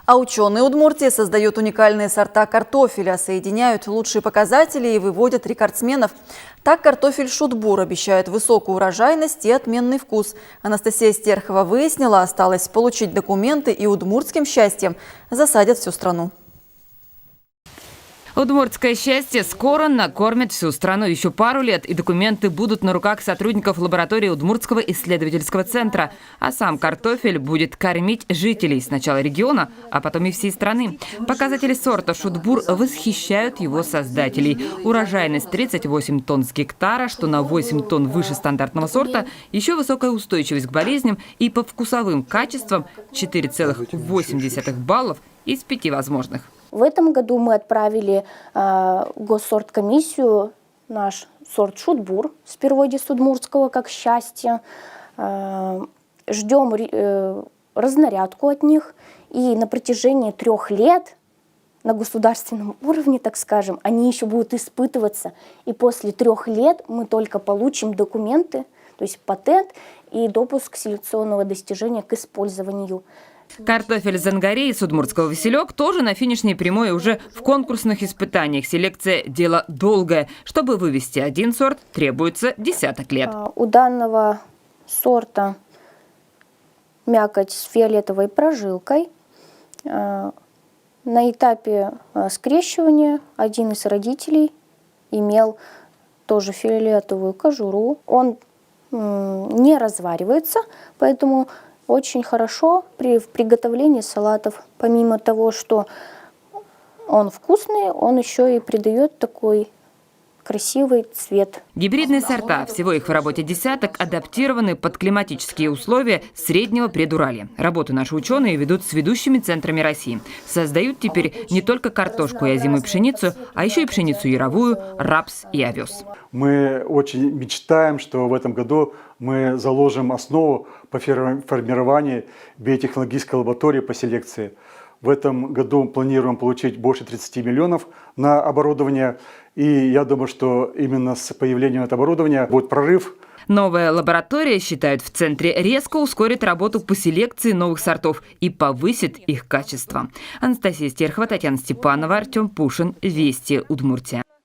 А ученые Удмуртии создают уникальные сорта картофеля, соединяют лучшие показатели и выводят рекордсменов. Так картофель Шудбур обещает высокую урожайность и отменный вкус. Анастасия Стерхова выяснила, осталось получить документы, и удмуртским счастьем засадят всю страну. Удмуртское счастье скоро накормит всю страну. Еще пару лет, и документы будут на руках сотрудников лаборатории Удмуртского исследовательского центра. А сам картофель будет кормить жителей сначала региона, а потом и всей страны. Показатели сорта Шудбур восхищают его создателей. Урожайность 38 тонн с гектара, что на 8 тонн выше стандартного сорта. Еще высокая устойчивость к болезням и по вкусовым качествам 4,8 баллов из 5 возможных. В этом году мы отправили в госсорткомиссию наш сорт Шудбур с переводе с удмуртского как «счастье». Ждем разнарядку от них. И на протяжении 3 лет на государственном уровне, так скажем, они еще будут испытываться. И после 3 лет мы только получим документы, то есть патент и допуск селекционного достижения к использованию. Картофель Зангари из удмуртского «Василек» тоже на финишной прямой уже в конкурсных испытаниях. Селекция – дело долгое. Чтобы вывести один сорт, требуется десяток лет. У данного сорта мякоть с фиолетовой прожилкой. На этапе скрещивания один из родителей имел тоже фиолетовую кожуру. Он не разваривается, поэтому очень хорошо в приготовлении салатов. Помимо того, что он вкусный, он еще и придает такой красивый цвет. Гибридные сорта, всего их в работе десяток, адаптированы под климатические условия среднего предуралья. Работу наши ученые ведут с ведущими центрами России. Создают теперь не только картошку и озимую пшеницу, а еще и пшеницу яровую, рапс и овес. Мы очень мечтаем, что в этом году мы заложим основу по формированию биотехнологической лаборатории по селекции. В этом году планируем получить больше 30 миллионов на оборудование. И я думаю, что именно с появлением этого оборудования будет прорыв. Новая лаборатория, считают в центре, резко ускорит работу по селекции новых сортов и повысит их качество. Анастасия Стерхова, Татьяна Степанова, Артем Пушин. Вести, Удмуртия.